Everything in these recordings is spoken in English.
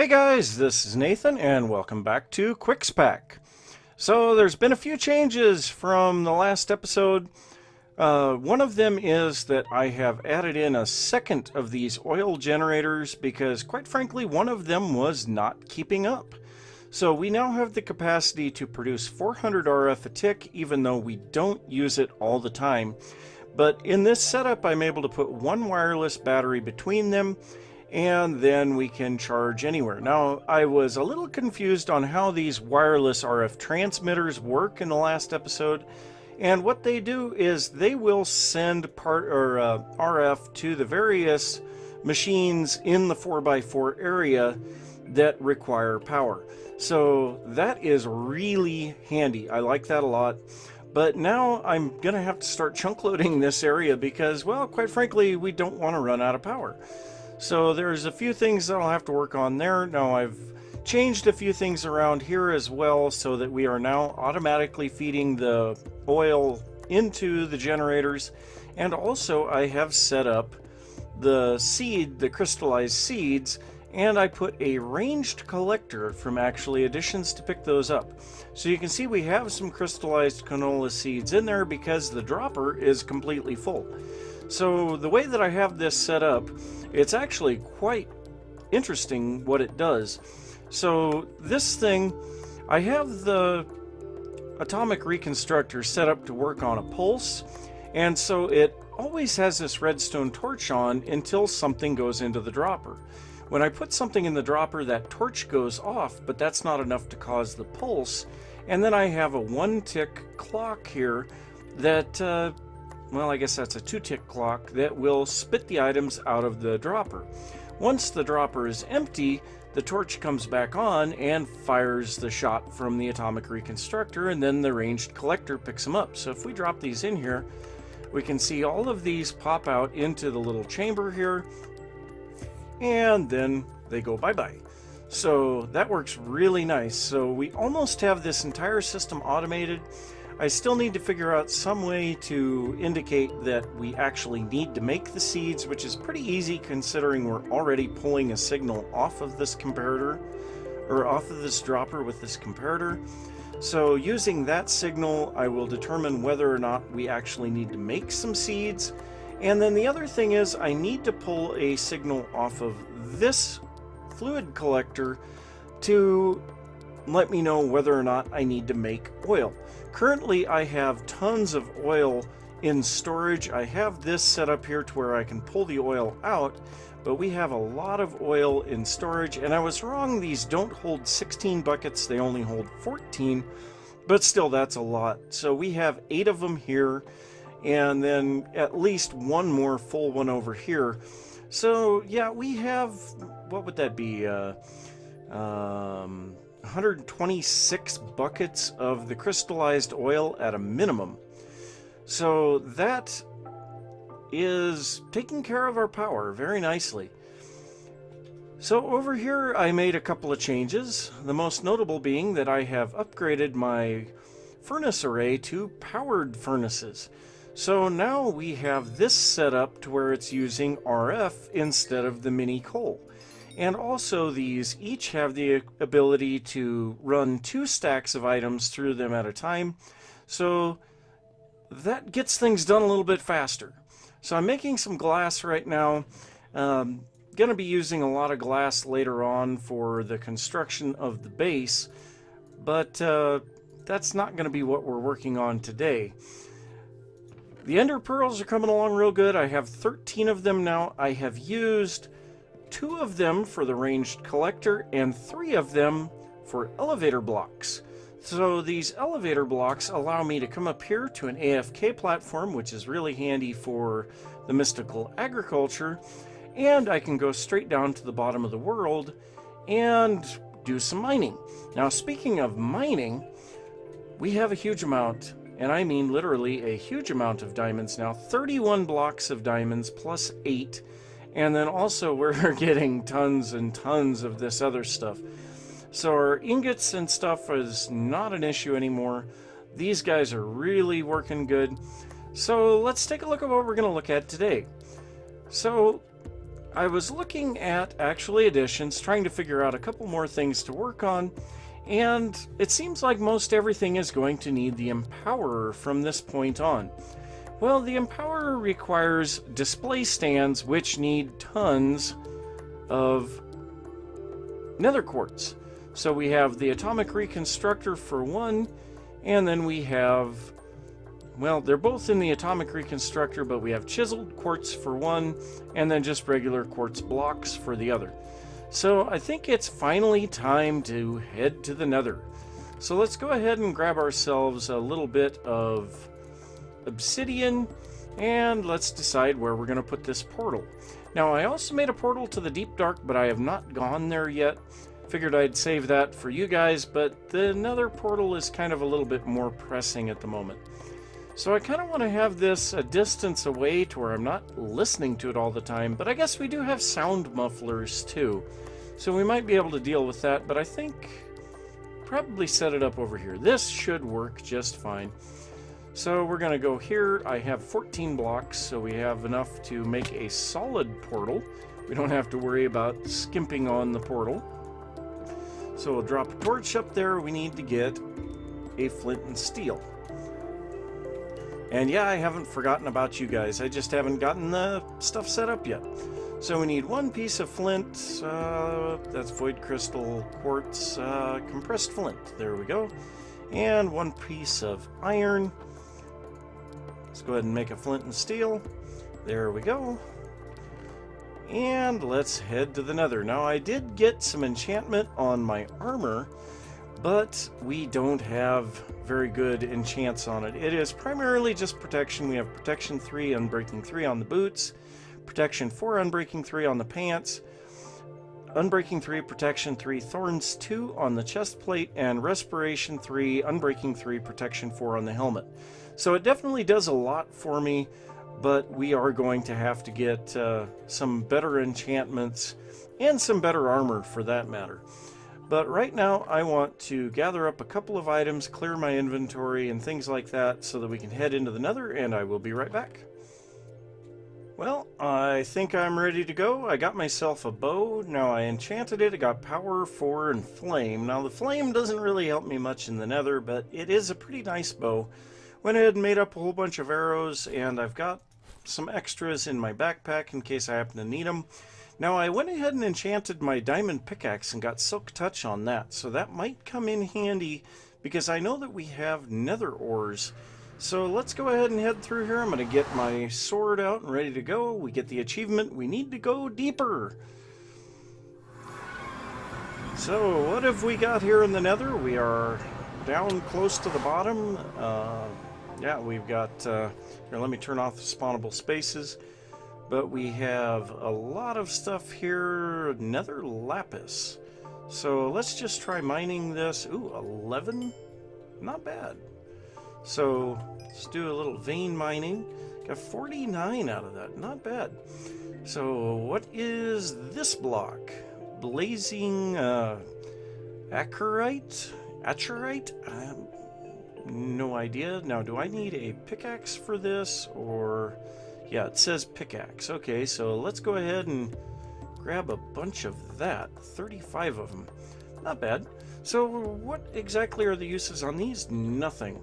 Hey guys, this is Nathan and welcome back to QuixPack. So there's been a few changes from the last episode. One of them is that I have added in a second of these oil generators because quite frankly one of them was not keeping up. So we now have the capacity to produce 400 RF a tick even though we don't use it all the time. But in this setup I'm able to put one wireless battery between them and then we can charge anywhere. Now, I was a little confused on how these wireless RF transmitters work in the last episode, and what they do is they will send RF to the various machines in the 4x4 area that require power. So that is really handy. I like that a lot. But now I'm going to have to start chunk loading this area because, well, quite frankly, we don't want to run out of power. So there's a few things that I'll have to work on there. Now I've changed a few things around here as well so that we are now automatically feeding the oil into the generators. And also I have set up the crystallized seeds, and I put a ranged collector from Actually Additions to pick those up. So you can see we have some crystallized canola seeds in there because the dropper is completely full. So the way that I have this set up, it's actually quite interesting what it does. So this thing, I have the atomic reconstructor set up to work on a pulse, and so it always has this redstone torch on until something goes into the dropper. When I put something in the dropper, that torch goes off, but that's not enough to cause the pulse. And then I have a 1-tick clock here that well, I guess that's a 2-tick clock that will spit the items out of the dropper. Once the dropper is empty, the torch comes back on and fires the shot from the atomic reconstructor, and then the ranged collector picks them up. So if we drop these in here, we can see all of these pop out into the little chamber here, and then they go bye-bye. So that works really nice. So we almost have this entire system automated. I still need to figure out some way to indicate that we actually need to make the seeds, which is pretty easy considering we're already pulling a signal off of this comparator, or off of this dropper with this comparator. So using that signal, I will determine whether or not we actually need to make some seeds. And then the other thing is I need to pull a signal off of this fluid collector to let me know whether or not I need to make oil. Currently I have tons of oil in storage. I have this set up here to where I can pull the oil out, but we have a lot of oil in storage, and I was wrong. These don't hold 16 buckets, they only hold 14, but still that's a lot. So we have 8 of them here, and then at least one more full one over here. So yeah, we have, what would that be, 126 buckets of the crystallized oil at a minimum. So that is taking care of our power very nicely. So over here I made a couple of changes, the most notable being that I have upgraded my furnace array to powered furnaces. So now we have this set up to where it's using RF instead of the mini coal. And also these each have the ability to run 2 stacks of items through them at a time. So that gets things done a little bit faster. So I'm making some glass right now. Going to be using a lot of glass later on for the construction of the base. But that's not going to be what we're working on today. The ender pearls are coming along real good. I have 13 of them now. I have used 2 of them for the ranged collector and 3 of them for elevator blocks. So these elevator blocks allow me to come up here to an AFK platform, which is really handy for the mystical agriculture, and I can go straight down to the bottom of the world and do some mining. Now speaking of mining, we have a huge amount, and I mean literally a huge amount of diamonds now, 31 blocks of diamonds plus 8. And then also we're getting tons and tons of this other stuff. So our ingots and stuff is not an issue anymore. These guys are really working good. So let's take a look at what we're going to look at today. So I was looking at actually additions, trying to figure out a couple more things to work on, and it seems like most everything is going to need the Empowerer from this point on. Well, the Empowerer requires display stands, which need tons of nether quartz. So we have the Atomic Reconstructor for one, and then we have, well, they're both in the Atomic Reconstructor, but we have chiseled quartz for one, and then just regular quartz blocks for the other. So I think it's finally time to head to the nether. So let's go ahead and grab ourselves a little bit of obsidian, and let's decide where we're going to put this portal. Now, I also made a portal to the deep dark, but I have not gone there yet. Figured I'd save that for you guys, but the nether portal is kind of a little bit more pressing at the moment. So I kind of want to have this a distance away to where I'm not listening to it all the time, but I guess we do have sound mufflers too. So we might be able to deal with that, but I think probably set it up over here. This should work just fine. So we're going to go here. I have 14 blocks, so we have enough to make a solid portal. We don't have to worry about skimping on the portal. So we'll drop a torch up there. We need to get a flint and steel. And yeah, I haven't forgotten about you guys. I just haven't gotten the stuff set up yet. So we need one piece of flint. That's void crystal quartz, compressed flint. There we go. And one piece of iron. Let's go ahead and make a flint and steel. There we go. And let's head to the nether. Now, I did get some enchantment on my armor, but we don't have very good enchants on it. It is primarily just protection. We have protection 3, unbreaking 3 on the boots, protection 4, unbreaking 3 on the pants, unbreaking 3, protection 3, thorns 2 on the chest plate, and respiration 3, unbreaking 3, protection 4 on the helmet. So it definitely does a lot for me, but we are going to have to get some better enchantments and some better armor for that matter. But right now I want to gather up a couple of items, clear my inventory and things like that so that we can head into the nether, and I will be right back. Well, I think I'm ready to go. I got myself a bow. Now I enchanted it. I got power 4 and flame. Now the flame doesn't really help me much in the nether, but it is a pretty nice bow. Went ahead and made up a whole bunch of arrows, and I've got some extras in my backpack in case I happen to need them. Now I went ahead and enchanted my diamond pickaxe and got silk touch on that, so that might come in handy because I know that we have nether ores. So let's go ahead and head through here. I'm going to get my sword out and ready to go. We get the achievement, we need to go deeper. So what have we got here in the nether? We are down close to the bottom. Yeah, we've got, here, let me turn off the spawnable spaces. But we have a lot of stuff here. Nether lapis. So let's just try mining this. Ooh, 11? Not bad. So let's do a little vein mining. Got 49 out of that. Not bad. So what is this block? Blazing acherite? Acherite? No idea. Now, do I need a pickaxe for this, or... Yeah, it says pickaxe. Okay, so let's go ahead and grab a bunch of that. 35 of them. Not bad. So what exactly are the uses on these? Nothing.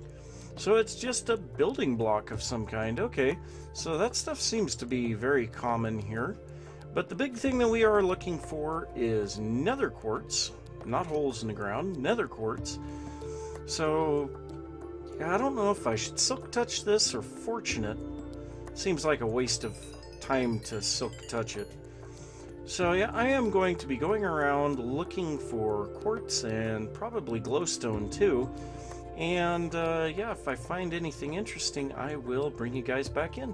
So it's just a building block of some kind. Okay, so that stuff seems to be very common here. But the big thing that we are looking for is nether quartz. Not holes in the ground, nether quartz. So... yeah, I don't know if I should silk touch this or fortunate. Seems like a waste of time to silk touch it. So yeah, I am going to be going around looking for quartz and probably glowstone too. And yeah, if I find anything interesting, I will bring you guys back in.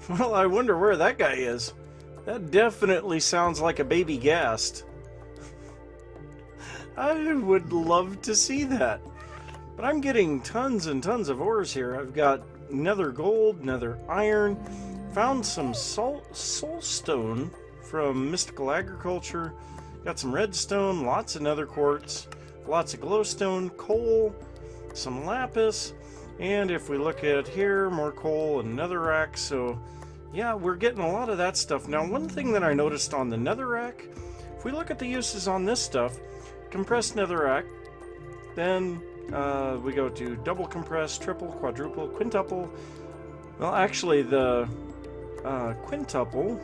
Well, I wonder where that guy is. That definitely sounds like a baby ghast. I would love to see that. But I'm getting tons and tons of ores here. I've got nether gold, nether iron, found some soulstone from mystical agriculture, got some redstone, lots of nether quartz, lots of glowstone, coal, some lapis, and if we look at here, more coal and netherrack. So yeah, we're getting a lot of that stuff. Now, one thing that I noticed on the netherrack, if we look at the uses on this stuff, compressed netherrack, then we go to double compressed, triple, quadruple, quintuple. Well, actually, the quintuple,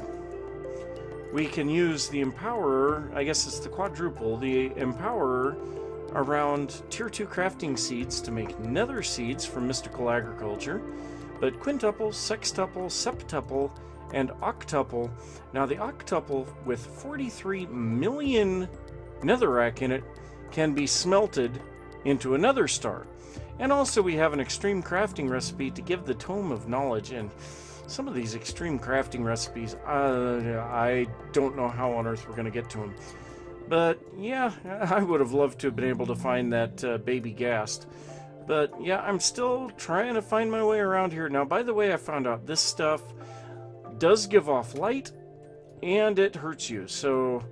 we can use the Empowerer, I guess it's the quadruple, the Empowerer around Tier 2 crafting seeds to make nether seeds from mystical agriculture. But quintuple, sextuple, septuple, and octuple. Now the octuple, with 43 million netherrack in it, can be smelted into another star. And also we have an extreme crafting recipe to give the Tome of Knowledge, and some of these extreme crafting recipes, I don't know how on earth we're going to get to them. But yeah, I would have loved to have been able to find that baby ghast. But yeah, I'm still trying to find my way around here. Now, by the way, I found out this stuff does give off light, and it hurts you. So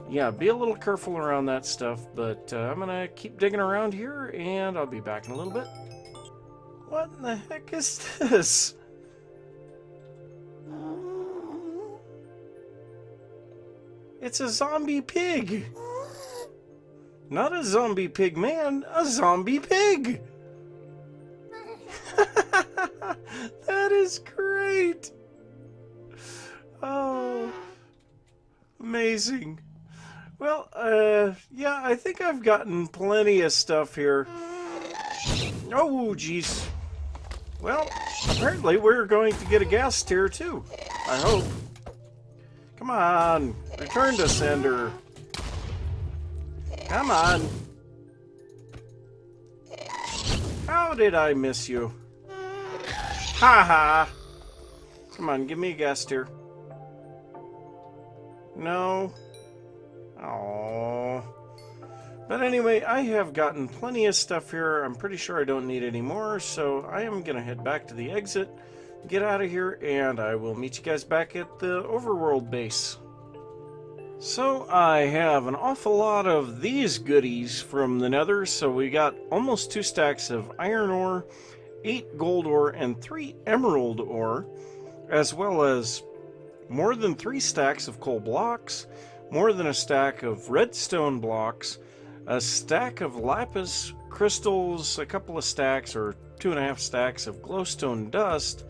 yeah, be a little careful around that stuff. But I'm going to keep digging around here, and I'll be back in a little bit. What in the heck is this? It's a zombie pig. Not a zombie pig man, a zombie pig. That is great. Oh, amazing. Well, yeah, I think I've gotten plenty of stuff here. Oh, jeez. Well, apparently we're going to get a ghast here too. I hope. Come on, return to sender. Come on. How did I miss you? Ha ha. Come on, give me a ghast here. No. Oh. But anyway, I have gotten plenty of stuff here. I'm pretty sure I don't need any more, so I am going to head back to the exit, get out of here, and I will meet you guys back at the overworld base. So I have an awful lot of these goodies from the nether. So we got almost 2 stacks of iron ore, 8 gold ore, and 3 emerald ore, as well as more than 3 stacks of coal blocks, more than a stack of redstone blocks, a stack of lapis crystals, a couple of stacks or 2.5 stacks of glowstone dust,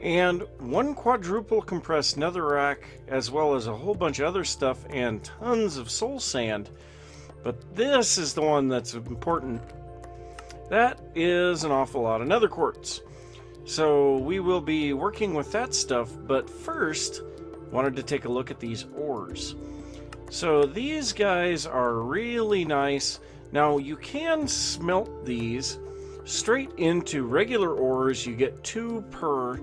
and 1 quadruple compressed netherrack, as well as a whole bunch of other stuff and tons of soul sand. But this is the one that's important. That is an awful lot of nether quartz. So we will be working with that stuff, but first wanted to take a look at these ores. So these guys are really nice. Now you can smelt these straight into regular ores. You get 2 per.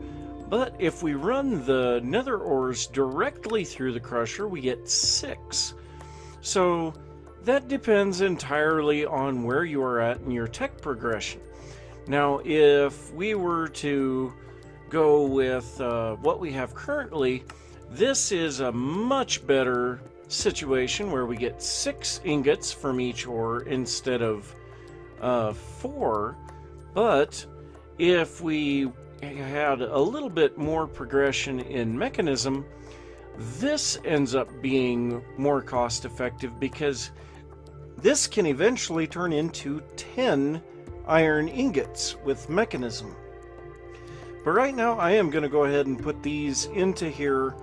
But if we run the nether ores directly through the crusher, we get 6. So that depends entirely on where you are at in your tech progression. Now, if we were to go with what we have currently, this is a much better situation where we get 6 ingots from each ore instead of 4. But if we had a little bit more progression in mechanism, this ends up being more cost effective because this can eventually turn into 10 iron ingots with mechanism. But right now I am going to go ahead and put these into here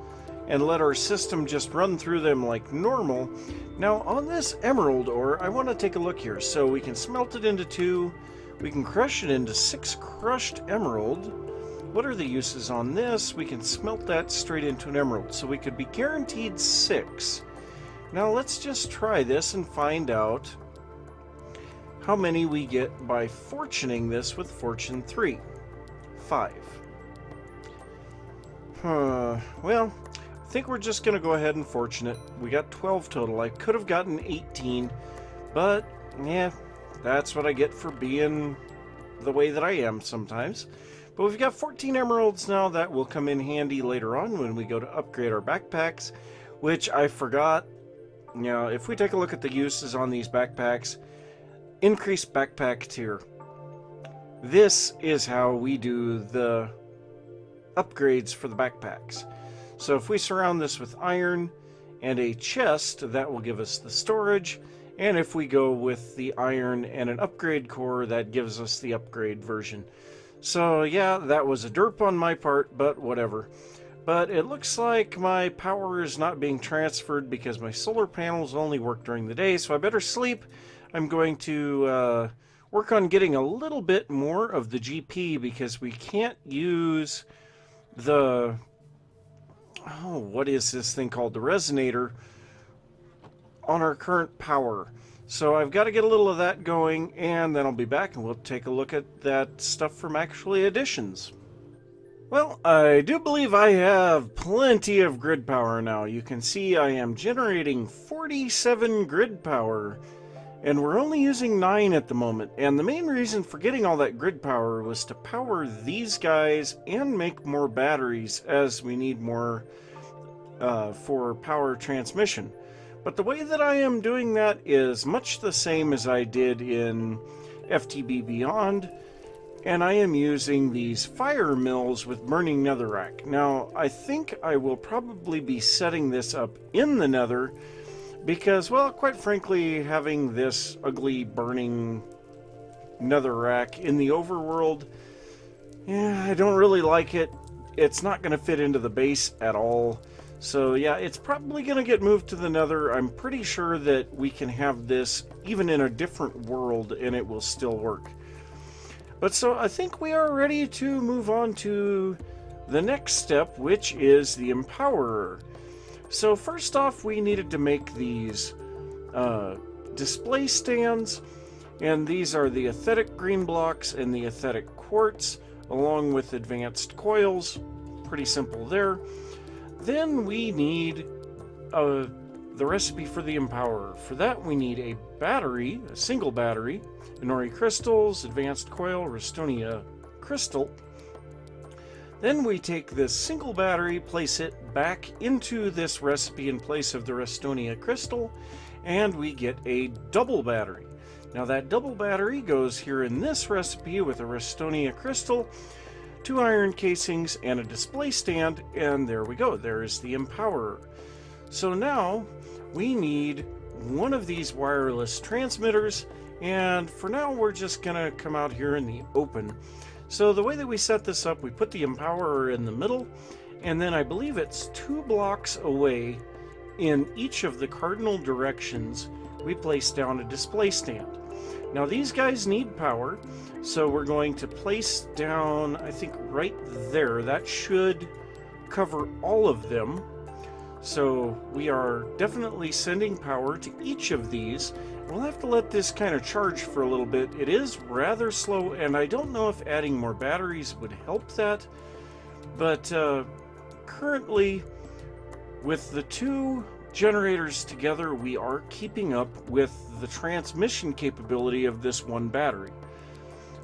and let our system just run through them like normal. Now on this emerald ore, I want to take a look here. So we can smelt it into 2, we can crush it into 6 crushed emerald. What are the uses on this? We can smelt that straight into an emerald, so we could be guaranteed 6. Now let's just try this and find out how many we get by fortuning this with fortune 3. 5. Well, I think we're just going to go ahead and fortune it. We got 12 total. I could have gotten 18, but yeah, that's what I get for being the way that I am sometimes. But we've got 14 emeralds now. That will come in handy later on when we go to upgrade our backpacks, which I forgot. You know, if we take a look at the uses on these backpacks, increase backpack tier. This is how we do the upgrades for the backpacks. So if we surround this with iron and a chest, that will give us the storage. And if we go with the iron and an upgrade core, that gives us the upgrade version. So yeah, that was a derp on my part, but whatever. But it looks like my power is not being transferred because my solar panels only work during the day, so I better sleep. I'm going to work on getting a little bit more of the GP because we can't use the... oh, what is this thing called? The resonator on our current power. So I've got to get a little of that going, and then I'll be back and we'll take a look at that stuff from actually additions. Well, I do believe I have plenty of grid power now. You can see I am generating 47 grid power, and we're only using 9 at the moment. And the main reason for getting all that grid power was to power these guys and make more batteries, as we need more for power transmission. But the way that I am doing that is much the same as I did in FTB Beyond, and I am using these fire mills with burning netherrack. Now, I think I will probably be setting this up in the nether because, well, quite frankly, having this ugly burning netherrack in the overworld, yeah, I don't really like it. It's not going to fit into the base at all. So yeah, it's probably going to get moved to the nether. I'm pretty sure that we can have this even in a different world and it will still work. But so I think we are ready to move on to the next step, which is the Empowerer. So first off, we needed to make these display stands, and these are the aesthetic green blocks and the aesthetic quartz, along with advanced coils. Pretty simple there. Then we need the recipe for the Empowerer. For that, we need a battery, a single battery, Inori crystals, advanced coil, Restonia crystal. Then we take this single battery, place it back into this recipe in place of the Restonia crystal, and we get a double battery. Now that double battery goes here in this recipe with a Restonia crystal, 2 iron casings, and a display stand, and there we go. There is the Empowerer. So now we need one of these wireless transmitters, and for now we're just gonna come out here in the open. So the way that we set this up, we put the Empowerer in the middle, and then I believe it's 2 blocks away in each of the cardinal directions we place down a display stand. Now these guys need power, so we're going to place down, I think right there, that should cover all of them. So we are definitely sending power to each of these. We'll have to let this kind of charge for a little bit. It is rather slow, and I don't know if adding more batteries would help that. But currently, with the 2 generators together, we are keeping up with the transmission capability of this one battery.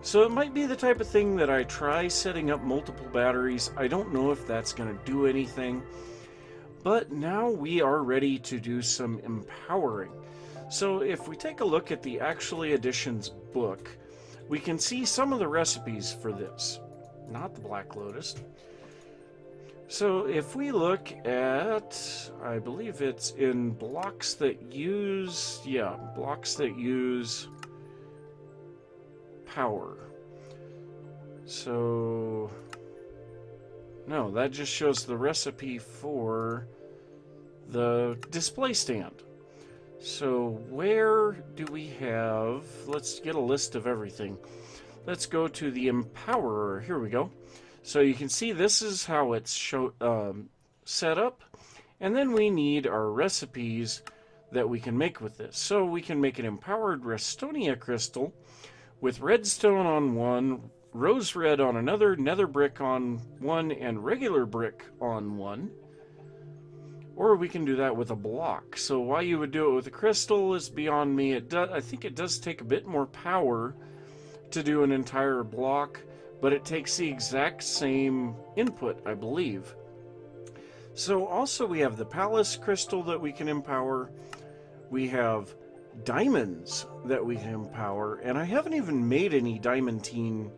So it might be the type of thing that I try setting up multiple batteries. I don't know if that's going to do anything. But now we are ready to do some empowering. So if we take a look at the Actually Additions book, we can see some of the recipes for this. Not the Black Lotus. So if we look at, I believe it's in blocks that use, yeah, blocks that use power. So, no, that just shows the recipe for the display stand. So where do we have, let's get a list of everything. Let's go to the Empowerer. Here we go. So you can see this is how it's set up. And then we need our recipes that we can make with this. So we can make an empowered Restonia crystal with redstone on one, rose red on another, nether brick on one, and regular brick on one. Or we can do that with a block. So why you would do it with a crystal is beyond me. I think it does take a bit more power to do an entire block, but it takes the exact same input, I believe. So also we have the Palace crystal that we can empower. We have diamonds that we can empower, and I haven't even made any diamantine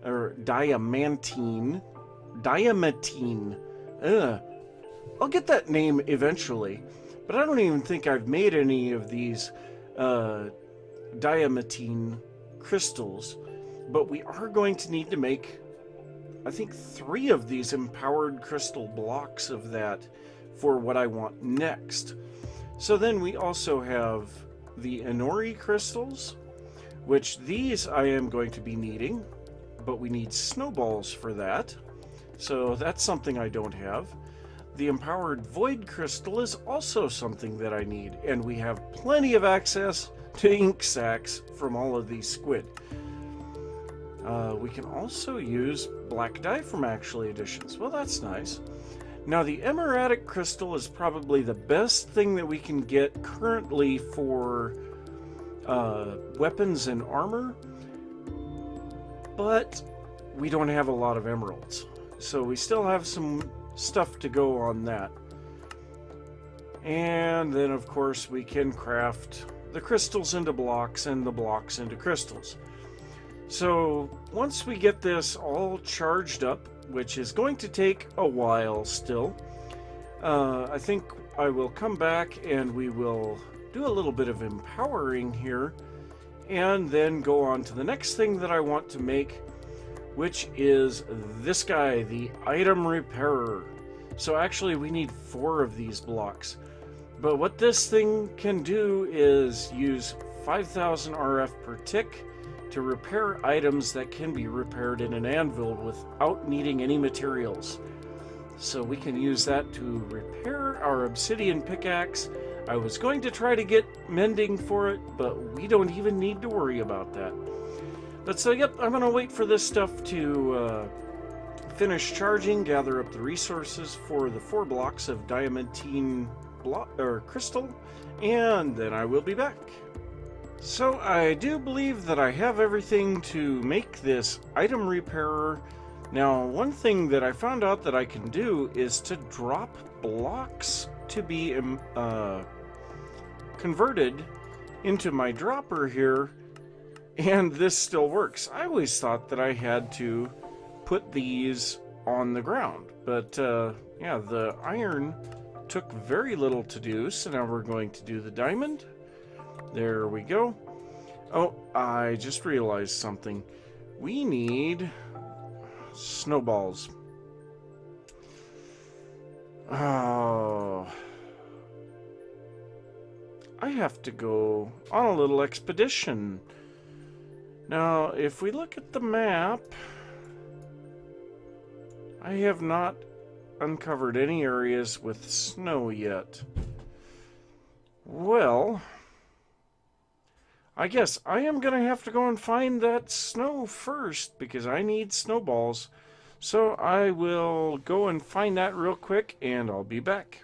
or diamantine diamantine. I'll get that name eventually, but I don't even think I've made any of these diamantine crystals. But we are going to need to make, I think, 3 of these empowered crystal blocks of that for what I want next. So then we also have the Inori crystals, which these I am going to be needing, but we need snowballs for that. So that's something I don't have. The empowered void crystal is also something that I need, and we have plenty of access to ink sacs from all of these squid. We can also use black dye from Actually Editions. Well, that's nice. Now, the emeraldic crystal is probably the best thing that we can get currently for weapons and armor, but we don't have a lot of emeralds. So we still have some stuff to go on that. And then, of course, we can craft the crystals into blocks and the blocks into crystals. So once we get this all charged up, which is going to take a while still, I think I will come back and we will do a little bit of empowering here and then go on to the next thing that I want to make, which is this guy, the item repairer. So actually we need 4 of these blocks. But what this thing can do is use 5,000 RF per tick to repair items that can be repaired in an anvil without needing any materials. So we can use that to repair our obsidian pickaxe. I was going to try to get mending for it, but we don't even need to worry about that. But so, yep, I'm going to wait for this stuff to finish charging, gather up the resources for the 4 blocks of diamantine crystal, and then I will be back. So I do believe that I have everything to make this item repairer. Now, one thing that I found out that I can do is to drop blocks to be converted into my dropper here, and this still works. I always thought that I had to put these on the ground, but yeah, the iron took very little to do, so now we're going to do the diamond. There we go. Oh, I just realized something. We need snowballs. Oh, I have to go on a little expedition. Now, if we look at the map, I have not uncovered any areas with snow yet. Well, I guess I am going to have to go and find that snow first because I need snowballs. So I will go and find that real quick and I'll be back.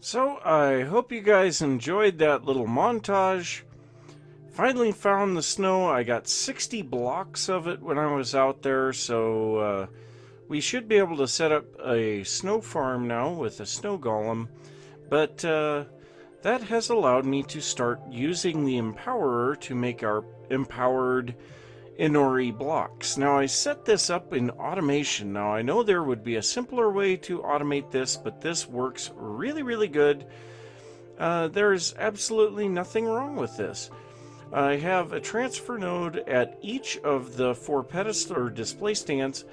So I hope you guys enjoyed that little montage. Finally found the snow. I got 60 blocks of it when I was out there, so we should be able to set up a snow farm now with a snow golem. But that has allowed me to start using the Empowerer to make our empowered Inori blocks. Now I set this up in automation. Now I know there would be a simpler way to automate this, but this works really good. There's absolutely nothing wrong with this. I have a transfer node at each of the 4 pedestal or display stands,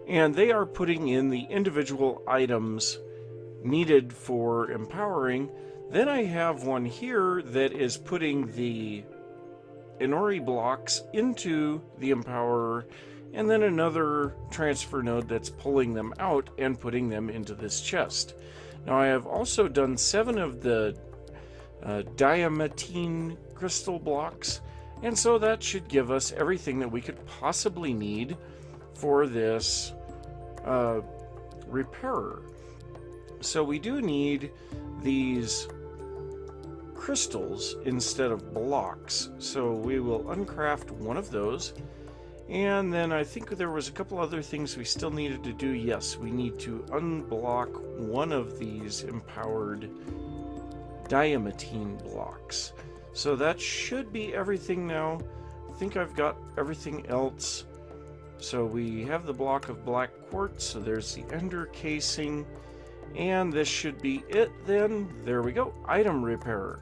and they are putting in the individual items needed for empowering. Then I have one here that is putting the Inori blocks into the Empowerer, and then another transfer node that's pulling them out and putting them into this chest. Now I have also done 7 of the diamantine crystal blocks, and so that should give us everything that we could possibly need for this repairer. So we do need these crystals instead of blocks, so we will uncraft one of those. And then I think there was a couple other things we still needed to do. Yes, we need to unblock one of these empowered diamantine blocks. So that should be everything now. I think I've got everything else. So we have the block of black quartz, so there's the ender casing, and this should be it then. There we go, item repairer.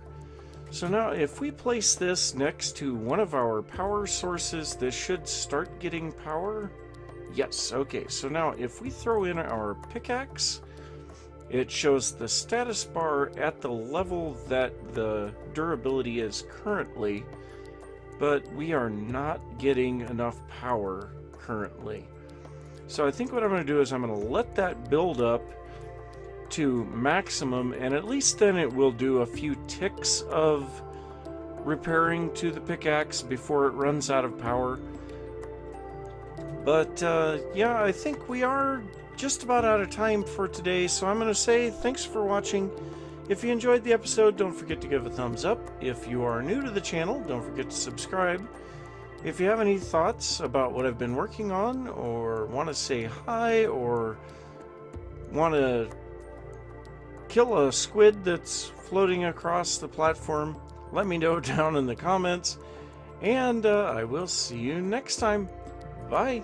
So now if we place this next to one of our power sources, this should start getting power. Yes, okay, so now if we throw in our pickaxe, it shows the status bar at the level that the durability is currently, but we are not getting enough power currently. So I think what I'm going to do is I'm going to let that build up to maximum, and at least then it will do a few ticks of repairing to the pickaxe before it runs out of power. But yeah, I think we are just about out of time for today, so I'm going to say thanks for watching. If you enjoyed the episode, don't forget to give a thumbs up. If you are new to the channel, don't forget to subscribe. If you have any thoughts about what I've been working on, or want to say hi, or want to kill a squid that's floating across the platform, let me know down in the comments, and I will see you next time. Bye.